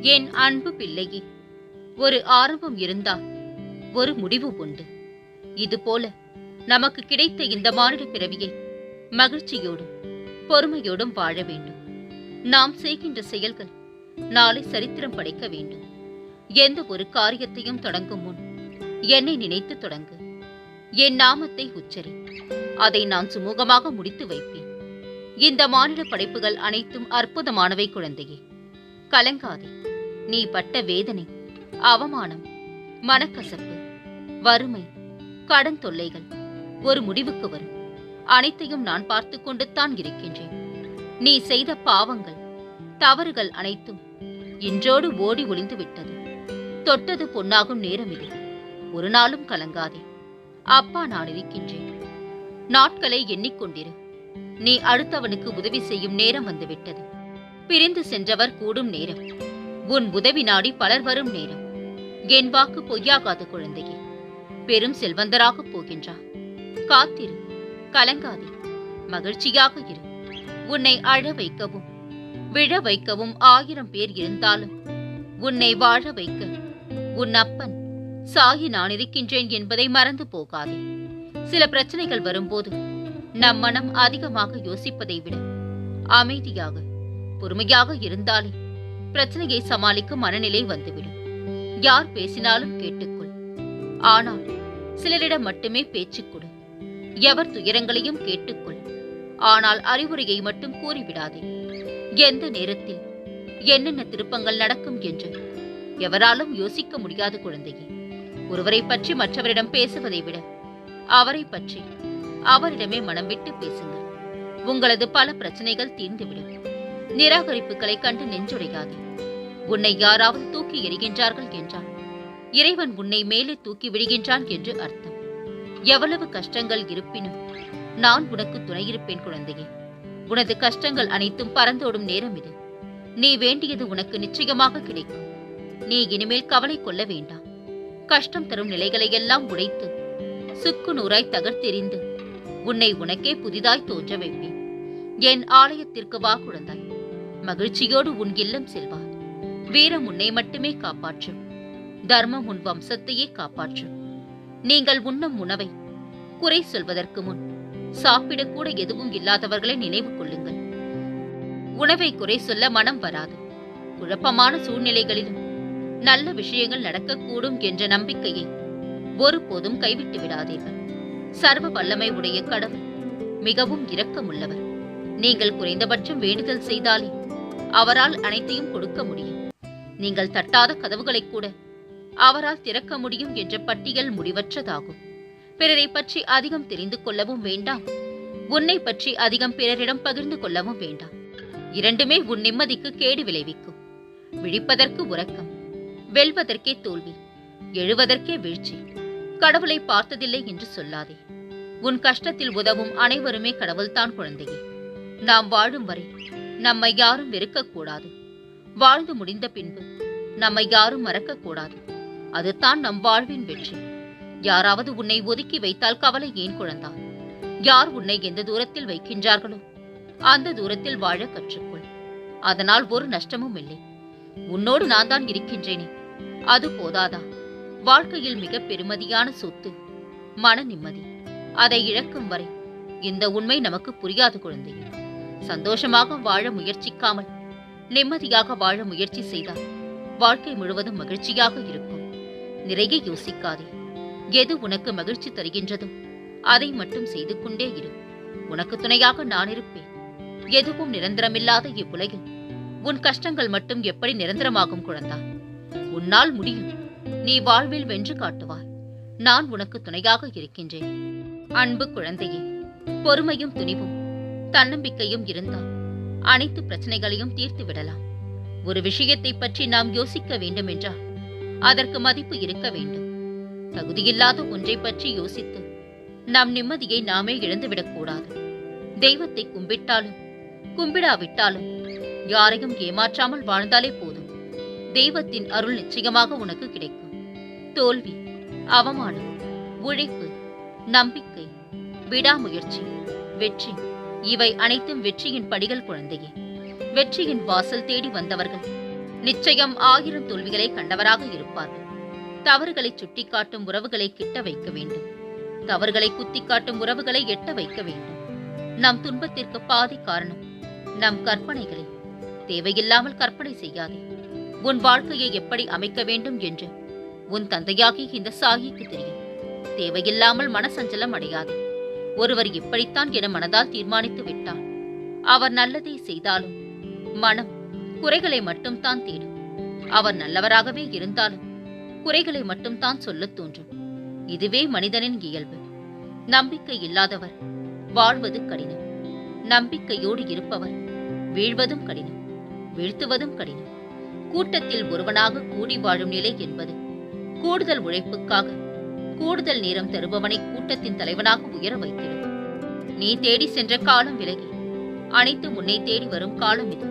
என் அன்பு பிள்ளையே, ஒரு ஆரம்பம் இருந்தால் ஒரு முடிவு உண்டு. இதுபோல நமக்கு கிடைத்த இந்த மானிட பிறவியை மகிழ்ச்சியோடும் பொறுமையோடும் வாழ வேண்டும். நாம் செய்கின்ற செயல்கள் நாளை சரித்திரம் படைக்க வேண்டும். எந்த ஒரு காரியத்தையும் தொடங்கும் முன் என்னை நினைத்து தொடங்கு. என் நாமத்தை உச்சரி. அதை நான் சுமூகமாக முடித்து வைப்பேன். இந்த மானிட படைப்புகள் அனைத்தும் அற்புதமானவை குழந்தையே. கலங்காதே. நீ பட்ட வேதனை, அவமானம், மனக்கசப்பு, வறுமை, கடன் தொல்லைகள் ஒரு முடிவுக்கு வரும். அனைத்தையும் நான் பார்த்து கொண்டுத்தான் இருக்கின்றேன். நீ செய்த பாவங்கள், தவறுகள் அனைத்தும் இன்றோடு ஓடி ஒளிந்து விட்டது. தொட்டது பொன்னாகும் நேரம் இது. ஒரு நாளும் கலங்காதே. அப்பா நான் இருக்கின்றேன். நாட்களை எண்ணிக்கொண்டிரு. நீ அடுத்தவனுக்கு உதவி செய்யும் நேரம் வந்துவிட்டது. பிரிந்து சென்றவர் கூடும் நேரம். உன் உதவி நாடி பலர் வரும் நேரம். என் வாக்கு பொய்யாகாத குழந்தையே. பெரும் செல்வந்தராகப் போகின்றார். காத்திரு, கலங்காதே, மகிழ்ச்சியாக இரு. உன்னை அழ வைக்கவும் விழ வைக்கவும் 1000 பேர் இருந்தாலும் உன்னை வாழ வைக்க உன் அப்பன் சாயி நான் இருக்கின்றேன் என்பதை மறந்து போகாதே. சில பிரச்சனைகள் வரும்போது நம் மனம் அதிகமாக யோசிப்பதை விட அமைதியாக பொறுமையாக இருந்தாலே பிரச்சனையை சமாளிக்கும் மனநிலை வந்துவிடும். யார் பேசினாலும் கேட்டுக்கொள். ஆனால் சிலரிடம் மட்டுமே பேச்சு கொடு. எவர் துயரங்களையும் கேட்டுக்கொள். ஆனால் அறிவுரையை மட்டும் கூறிவிடாதே. எந்த நேரத்தில் என்னென்ன திருப்பங்கள் நடக்கும் என்று எவராலும் யோசிக்க முடியாத குழந்தையே. ஒருவரை பற்றி மற்றவரிடம் பேசுவதை விட அவரை பற்றி அவரிடமே மனம் விட்டு பேசுங்கள். உங்களது பல பிரச்சனைகள் தீர்ந்துவிடும். நிராகரிப்புகளை கண்டு நெஞ்சுடையாதே. உன்னை யாராவது தூக்கி எறிகின்றார்கள் என்றால் இறைவன் உன்னை மேலே தூக்கி விடுகின்றான் என்று அர்த்தம். எவ்வளவு கஷ்டங்கள் இருப்பினும் நான் உனக்கு துணையிருப்பேன் குழந்தையே. உனது கஷ்டங்கள் அனைத்தும் பறந்தோடும் நேரம் இது. நீ வேண்டியது உனக்கு நிச்சயமாக கிடைக்கும். நீ இனிமேல் கவலை கொள்ள வேண்டாம். கஷ்டம் தரும் நிலைகளை எல்லாம் உடைத்து சுக்கு நூறாய் தகர்த்தெறிந்து உன்னை உனக்கே புதிதாய் தோன்ற வைப்பேன். என் ஆலயத்திற்கு வா குழந்தாய். மகிழ்ச்சியோடு உன் இல்லம் செல்வார். வீரம் உன்னை மட்டுமே காப்பாற்றும். தர்மம் உன் வம்சத்தையே காப்பாற்றும். நீங்கள் உண்ணும் உணவை குறை சொல்வதற்கு முன் சாப்பிடக்கூட எதுவும் இல்லாதவர்களை நினைவு கொள்ளுங்கள். உணவை குறை சொல்ல மனம் வராது. குழப்பமான சூழ்நிலைகளிலும் நல்ல விஷயங்கள் நடக்கக்கூடும் என்ற நம்பிக்கையை ஒருபோதும் கைவிட்டு விடாதீர்கள். சர்வ வல்லமை உடைய கடவுள் மிகவும் இரக்கமுள்ளவர். நீங்கள் குறைந்தபட்சம் வேண்டுதல் செய்தாலே அவரால் அனைத்தையும் கொடுக்க முடியும். நீங்கள் தட்டாத கதவுகளை கூட அவரால் திறக்க முடியும் என்ற பட்டியல் முடிவற்றதாகும். பிறரை பற்றி அதிகம் தெரிந்து கொள்ளவும் வேண்டாம். உன்னை பற்றி அதிகம் பிறரிடம் பகிர்ந்து கொள்ளவும் வேண்டாம். இரண்டுமே உன் நிம்மதிக்கு கேடு விளைவிக்கும். விழிப்பதற்கு உறக்கம், வெல்வதற்கே தோல்வி, எழுவதற்கே வீழ்ச்சி. கடவுளை பார்த்ததில்லை என்று சொல்லாதே. உன் கஷ்டத்தில் உதவும் அனைவருமே கடவுள்தான் குழந்தையே. நாம் வாழும் வரை நம்மை யாரும் வெறுக்கக்கூடாது. வாழ்ந்து முடிந்த பின்பு நம்மை யாரும் மறக்கக்கூடாது. அதுதான் நம் வாழ்வின் வெற்றி. யாராவது உன்னை ஒதுக்கி வைத்தால் கவலை ஏன் குழந்தா? யார் உன்னை எந்த தூரத்தில் வைக்கின்றார்களோ அந்த தூரத்தில் வாழ கற்றுக்கொள். அதனால் ஒரு நஷ்டமும் இல்லை. உன்னோடு நான் தான் இருக்கின்றேனே, அது போதாதா? வாழ்க்கையில் மிக பெருமதியான சொத்து மன நிம்மதி. அதை இழக்கும் வரை இந்த உண்மை நமக்கு புரியாது குழந்தையே. சந்தோஷமாக வாழ முயற்சிக்காமல் நிம்மதியாக வாழ முயற்சி செய்தால் வாழ்க்கை முழுவதும் மகிழ்ச்சியாக இருக்கும். நிறைய யோசிக்காதே. எது உனக்கு மகிழ்ச்சி தருகின்றதோ அதை மட்டும் செய்து கொண்டே இரு. உனக்கு துணையாக நான் இருப்பேன். எதுவும் நிரந்தரமில்லாத இவ்வுலகில் உன் கஷ்டங்கள் மட்டும் எப்படி நிரந்தரமாகும் குழந்தா? உன்னால் முடியும். நீ வாழ்வில் வென்று காட்டுவாய். நான் உனக்கு துணையாக இருக்கின்றேன். அன்பு குழந்தையே, பொறுமையும் துணிவும் தன்னம்பிக்கையும் இருந்தால் அனைத்து பிரச்சனைகளையும் தீர்த்து விடலாம். ஒரு விஷயத்தை பற்றி நாம் யோசிக்க வேண்டும் என்றால் அதற்கு மதிப்பு இருக்க வேண்டும். தகுதியில்லாத ஒன்றை பற்றி யோசித்து நம் நிம்மதியை நாமே இழந்துவிடக்கூடாது. தெய்வத்தை கும்பிட்டாலும் கும்பிடாவிட்டாலும் யாரையும் ஏமாற்றாமல் வாழ்ந்தாலே போதும். தெய்வத்தின் அருள் நிச்சயமாக உனக்கு கிடைக்கும். தோல்வி, அவமானம், உழைப்பு, நம்பிக்கை, விடாமுயற்சி, வெற்றி, இவை அனைத்தும் வெற்றியின் படிகள் குழந்தையே. வெற்றியின் வாசல் தேடி வந்தவர்கள் நிச்சயம் 1000 தோல்விகளை கண்டவராக இருப்பார்கள். தவறுகளை சுட்டிக்காட்டும் உறவுகளை கிட்ட வைக்க வேண்டும். தவறுகளை குத்திக்காட்டும் உறவுகளை எட்ட வைக்க வேண்டும். நம் துன்பத்திற்கு பாதி காரணம் நம் கற்பனைகளை. தேவையில்லாமல் கற்பனை செய்யாதே. உன் வாழ்க்கையை எப்படி அமைக்க வேண்டும் என்று உன் தந்தையாகி இந்த சாயிக்கு தெரியும். தேவையில்லாமல் மனசஞ்சலம் அடையாதே. ஒருவர் இப்படித்தான் என மனதால் தீர்மானித்து விட்டார். அவர் நல்லதை செய்தாலும் மனம் குறைகளை மட்டும் தான் தேடும். அவர் நல்லவராகவே இருந்தாலும் குறைகளை மட்டும் தான் சொல்லத் தோன்றும். இதுவே மனிதனின் இயல்பு. நம்பிக்கை இல்லாதவர் வாழ்வது கடினம். நம்பிக்கையோடு இருப்பவர் வீழ்வதும் கடினம், வீழ்த்துவதும் கடினம். கூட்டத்தில் ஒருவனாக கூடி வாழும் நிலை என்பது கூடுதல் உழைப்புக்காக கூடுதல் நேரம் தருபவனை கூட்டத்தின் தலைவனாக உயர வைத்திடும். நீ தேடி சென்ற காலம் விலகி அனைத்து முன்னே தேடி வரும் காலம் இது.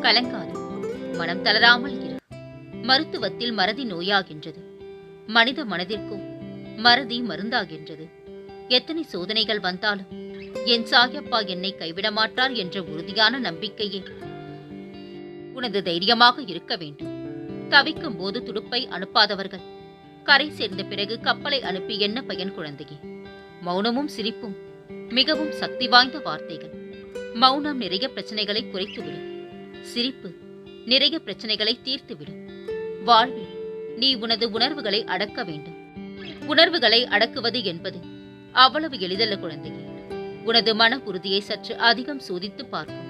கலங்காது, மனம் தளராமல் இரு. மருத்துவத்தில் மறதி நோயாகின்றது. மனித மனதிற்கும் மறதி மருந்தாகின்றது. எத்தனை சோதனைகள் வந்தாலும் என் சாயப்பா என்னை கைவிட மாட்டார் என்ற உறுதியான நம்பிக்கையே உனது தைரியமாக இருக்க வேண்டும். தவிக்கும் போது துடுப்பை அனுப்பாதவர்கள் கரை சேர்ந்த பிறகு கப்பலை அனுப்பி என்ன பயன் குழந்தையே? மௌனமும் சிரிப்பும் மிகவும் சக்தி வாய்ந்த வார்த்தைகள். மௌனம் நிறைய பிரச்சனைகளை குறைத்துவிடும். சிரிப்பு நிறைய பிரச்சனைகளை தீர்த்துவிடும். வாழ்வில் நீ உனது உணர்வுகளை அடக்க வேண்டும். உணர்வுகளை அடக்குவது என்பது அவ்வளவு எளிதல்ல குழந்தையே. உனது மன உறுதியை சற்று அதிகம் சோதித்து பார்க்கும்.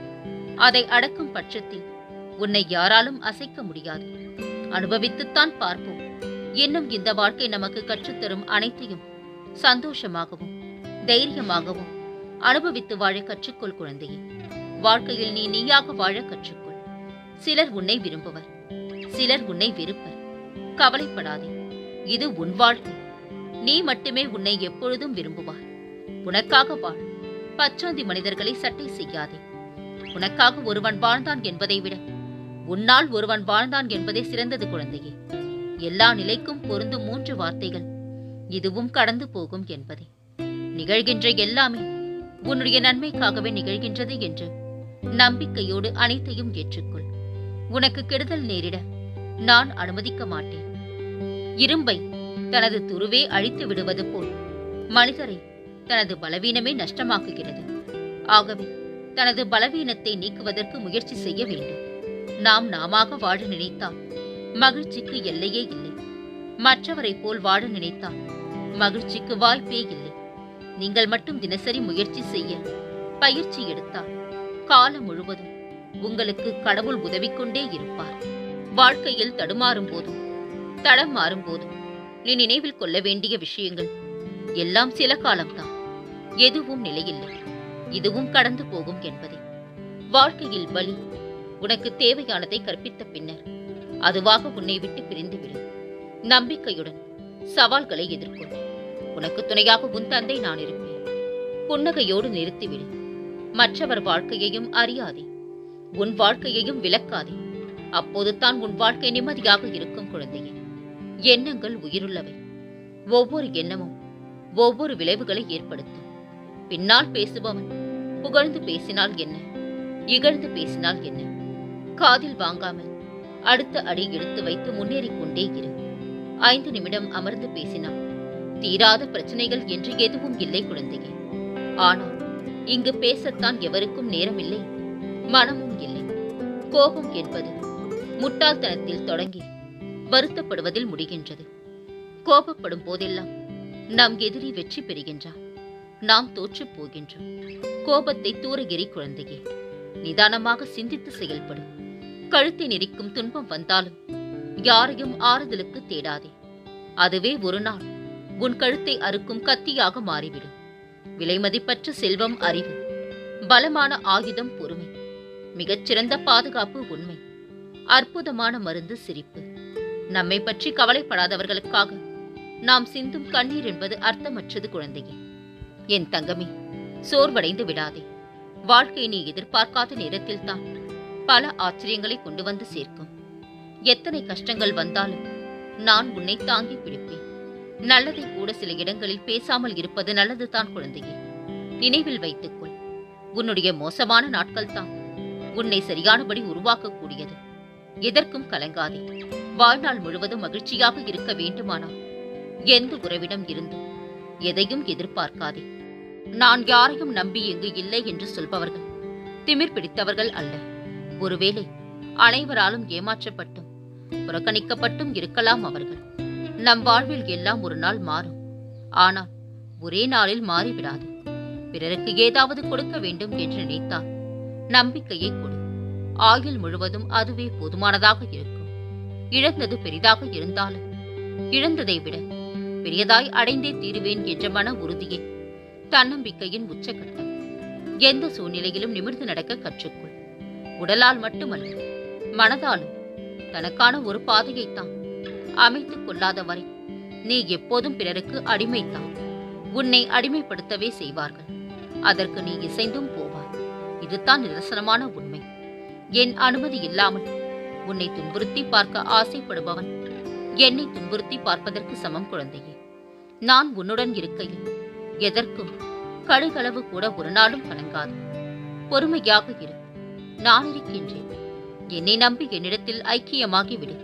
அதை அடக்கும் பட்சத்தில் உன்னை யாராலும் அசைக்க முடியாது. அனுபவித்துத்தான் பார்ப்போம். இன்னும் இந்த வாழ்க்கை நமக்கு கற்றுத்தரும் அனைத்தையும் சந்தோஷமாகவும் தைரியமாகவும் அனுபவித்து வாழ கற்றுக்கொள் குழந்தையே. வாழ்க்கையில் நீ நீயாக வாழ கற்றுக்கொள். சிலர் உன்னை விரும்புவர், சிலர் உன்னை வெறுப்பர். கவலைப்படாதே, இது உன் வாழ்க்கை. நீ மட்டுமே உன்னை எப்பொழுதும் விரும்புவார். உனக்காக வாழ். பச்சாந்தி மனிதர்களை சட்டை செய்யாதே. உனக்காக ஒருவன் வாழ்ந்தான் என்பதை விட உன்னால் ஒருவன் வாழ்ந்தான் என்பதே சிறந்தது குழந்தையே. எல்லா நிலைக்கும் பொருந்தும் 3 வார்த்தைகள் இதுவும் கடந்து போகும் என்பதே. நிகழ்கின்ற எல்லாமே உன்னுடைய நன்மைக்காகவே நிகழ்கின்றது என்று நம்பிக்கையோடு அனைத்தையும் ஏற்றுக்கொள். உனக்கு கெடுதல் நேரிட நான் அனுமதிக்க மாட்டேன். இரும்பை தனது துருவே அழித்து விடுவது போல் மனிதரை தனது பலவீனமே நஷ்டமாக்குகிறது. ஆகவே தனது பலவீனத்தை நீக்குவதற்கு முயற்சி செய்ய வேண்டும். நாம் நாமாக வாழ நினைத்தால் மகிழ்ச்சிக்கு எல்லையே இல்லை. மற்றவரை போல் வாழ நினைத்தால் மகிழ்ச்சிக்கு வாய்ப்பே இல்லை. நீங்கள் மட்டும் தினசரி முயற்சி செய்ய பயிற்சி எடுத்தால் காலம் முழுவதும் உங்களுக்கு கடவுள் உதவி கொண்டே இருப்பார். வாழ்க்கையில் தடுமாறும் போதும் தடம் மாறும் போதும் நீ நினைவில் கொள்ள வேண்டிய விஷயங்கள் எல்லாம் சில காலம்தான். எதுவும் நிலையில்லை, இதுவும் கடந்து போகும் என்பதே. வாழ்க்கையில் வலி உனக்கு தேவையானதை கற்பித்த பின்னர் அதுவாக உன்னை விட்டு பிரிந்துவிடும். நம்பிக்கையுடன் சவால்களை எதிர்கொள். உனக்கு துணையாக உன் தந்தை நான் இருப்பேன். புன்னகையோடு நிறுத்திவிடு. மற்றவர் வாழ்க்கையையும் அறியாதே, உன் வாழ்க்கையையும் விளக்காதே. அப்போதுதான் உன் வாழ்க்கை நிம்மதியாக இருக்கும் குழந்தையே. எண்ணங்கள் உயிருள்ளவை. ஒவ்வொரு எண்ணமும் ஒவ்வொரு விளைவுகளை ஏற்படுத்தும். பின்னால் பேசுபவன் புகழ்ந்து பேசினால் என்ன, இகழ்ந்து பேசினால் என்ன? காதில் வாங்காமல் அடுத்த அடி எடுத்து வைத்து முன்னேறிக் கொண்டே இரு. 5 நிமிடம் அமர்ந்து பேசினால் தீராத பிரச்சனைகள் என்று எதுவும் இல்லை குழந்தையே. ஆனால் இங்கு பேசத்தான் எவருக்கும் நேரம் இல்லை, மனமும் இல்லை. கோபம் என்பது முட்டாள்தனத்தில் தொடங்கி வருத்தப்படுவதில் முடிகின்றது. கோபப்படும் போதெல்லாம் நம் எதிரி வெற்றி பெறுகின்றான், நாம் தோற்று போகின்றோம். கோபத்தை தூர எறி குழந்தையே. நிதானமாக சிந்தித்து செயல்படும். கழுத்தை நெரிக்கும் துன்பம் வந்தாலும் யாரையும் ஆறுதலுக்கு தேடாதே. அதுவே ஒரு நாள் உன் கழுத்தை அறுக்கும் கத்தியாக மாறிவிடும். விலைமதிப்பற்ற செல்வம் அறிவு, பலமான ஆயுதம் பொறுமை, மிகச்சிறந்த பாதுகாப்பு உண்மை, அற்புதமான மருந்து சிரிப்பு. நம்மை பற்றி கவலைப்படாதவர்களுக்காக நாம் சிந்தும் கண்ணீர் என்பது அர்த்தமற்றது குழந்தையே. என் தங்கமே, சோர்வடைந்து விடாதே. வாழ்க்கை நீ எதிர்பார்க்காத நேரத்தில் தான் பல ஆச்சரியங்களை கொண்டு வந்து சேர்க்கும். எத்தனை கஷ்டங்கள் வந்தாலும் நான் உன்னை தாங்கி பிடிப்பேன். நல்லதை கூட சில இடங்களில் பேசாமல் இருப்பது நல்லதுதான் குழந்தையே. நினைவில் வைத்துக்கொள், உன்னுடைய மோசமான நாட்கள் தான் உன்னை சரியானபடி உருவாக்கக்கூடியது. எதற்கும் கலங்காதே. வாழ்நாள் முழுவதும் மகிழ்ச்சியாக இருக்க வேண்டுமானால் எந்த உறவிடம் இருந்து எதையும் எதிர்பார்க்காதே. நான் யாரையும் நம்பி இங்கு இல்லை என்று சொல்பவர்கள் திமிர் பிடித்தவர்கள் அல்ல. ஒருவேளை அனைவராலும் ஏமாற்றப்பட்டும் புறக்கணிக்கப்பட்டும் இருக்கலாம் அவர்கள். நம் வாழ்வில் எல்லாம் ஒரு நாள் மாறும். ஆனால் ஒரே நாளில் மாறிவிடாது. பிறருக்கு ஏதாவது கொடுக்க வேண்டும் என்று நினைத்தால் நம்பிக்கையை கொடு. ஆயுள் முழுவதும் அதுவே போதுமானதாக இருக்கும். இழந்தது பெரிதாக இருந்தாலும் இழந்ததை விட பெரியதாய் அடைந்தே தீருவேன் என்ற மன உறுதியே தன்னம்பிக்கையின் உச்சகட்டம். எந்த சூழ்நிலையிலும் நிமிர்ந்து நடக்க கற்றுக்கொள். உடலால் மட்டுமல்ல, மனதாலும் தனக்கான ஒரு பாதையைத்தான் அமைத்துக் கொள்ளாத வரை நீ எப்போதும் பிறருக்கு அடிமைத்தான். உன்னை அடிமைப்படுத்தவே செய்வார்கள். அதற்கு நீ இசைந்தும் போவாய். இதுதான் நிதர்சனமான உண்மை. என் அனுமதி இல்லாமல் உன்னை துன்புறுத்தி பார்க்க ஆசைப்படுபவன் என்னை துன்புறுத்தி பார்ப்பதற்கு சமம் குழந்தையே. நான் உன்னுடன் இருக்கையில் எதற்கும் கடுகளவு கூட ஒரு நாளும் கலங்காது. பொறுமையாக இரு. நான் இருக்கின்றேன். என்னை நம்பி என்னிடத்தில் ஐக்கியமாகிவிடு.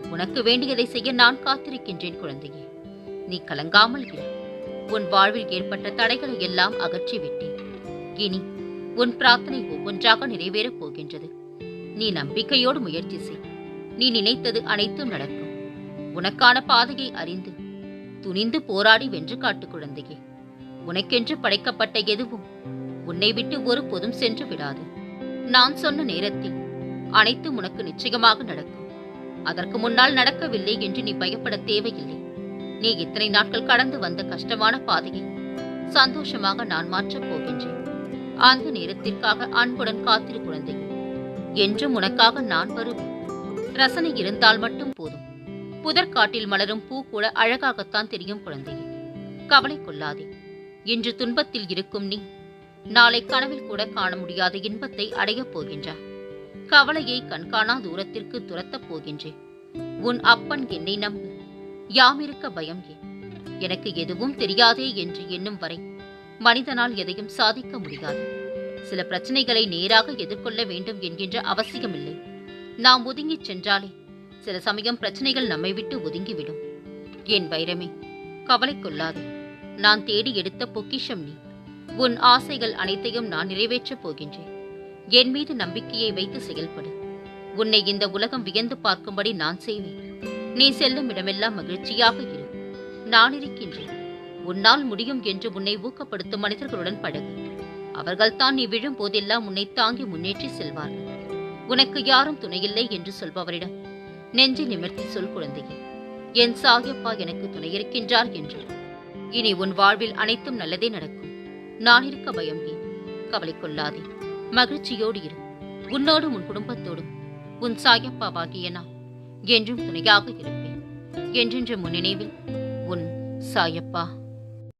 உனக்கு வேண்டியதை செய்ய நான் காத்திருக்கின்றேன் குழந்தையே. நீ கலங்காமல் இரு. உன் வாழ்வில் ஏற்பட்ட தடைகளை எல்லாம் அகற்றிவிட்டேன். இனி உன் பிரார்த்தனை ஒவ்வொன்றாக நிறைவேறப் போகின்றது. நீ நம்பிக்கையோடு முயற்சி செய். நீ நினைத்தது அனைத்தும் நடக்கும். உனக்கான பாதையை அறிந்து துணிந்து போராடி வென்று காட்டு குழந்தையே. உனக்கென்று படைக்கப்பட்ட எதுவும் உன்னை விட்டு ஒரு பொதும் சென்று விடாது. நான் சொன்ன நேரத்தில் அனைத்தும் உனக்கு நிச்சயமாக நடக்கும். அதற்கு முன்னால் நடக்கவில்லை என்று நீ பயப்பட தேவையில்லை. நீ இத்தனை நாட்கள் கடந்து வந்த கஷ்டமான பாதையை சந்தோஷமாக நான் மாற்றப் போகின்றேன். அந்த நேரத்திற்காக அன்புடன் காத்திரு குழந்தையே. என்றும் உனக்காக நான் வருவேன். ரசனை இருந்தால் மட்டும் போதும். புதற்காட்டில் மலரும் பூ கூட அழகாகத்தான் தெரியும் குழந்தையே. கவலை கொள்ளாதே. இன்று துன்பத்தில் இருக்கும் நீ நாளை கனவில் கூட காண முடியாத இன்பத்தை அடையப் போகின்றாய். கவலையை கண்காணா தூரத்திற்கு துரத்தப் போகின்றேன். உன் அப்பன் என்னை நம்பு. யாமிருக்க பயம் ஏன்? எனக்கு எதுவும் தெரியாதே என்று எண்ணும் வரை மனிதனால் எதையும் சாதிக்க முடியாது. சில பிரச்சனைகளை நேராக எதிர்கொள்ள வேண்டும் என்கின்ற அவசியமில்லை. நாம் ஒதுங்கிச் சென்றாலே சில சமயம் பிரச்சனைகள் நம்மை விட்டு ஒதுங்கிவிடும். என் வைரமே, கவலை கொள்ளாதே. நான் தேடி எடுத்த பொக்கிஷம் நீ. உன் ஆசைகள் அனைத்தையும் நான் நிறைவேற்றப் போகின்றேன். என் மீது நம்பிக்கையை வைத்து செயல்படு. உன்னை இந்த உலகம் வியந்து பார்க்கும்படி நான் செய்வேன். நீ செல்லும் இடமெல்லாம் மகிழ்ச்சியாக இரு. நான் இருக்கின்றேன். உன்னால் முடியும் என்று உன்னை ஊக்கப்படுத்தும் மனிதர்களுடன் பழகு. அவர்கள்தான் நீ விழும் போதெல்லாம் உன்னை தாங்கி முன்னேற்றி செல்வார்கள். உனக்கு யாரும் துணையில்லை என்று சொல்பவரிடம் நெஞ்சை நிமிர்த்தி சொல் குழந்தையே. என் சாயப்பா எனக்கு துணையிருக்கின்றார் என்று. இனி உன் வாழ்வில் அனைத்தும் நல்லதே நடக்கும். நான் இருக்க பயம் ஏன்? கவலை கொள்ளாதே. மகிழ்ச்சியோடு இரு. உன்னோடும் உன் குடும்பத்தோடும் உன் சாயப்பாவாகிய நான் என்றும் துணையாக இருப்பேன். என்றென்று முன்னினைவில் உன் சாயப்பா.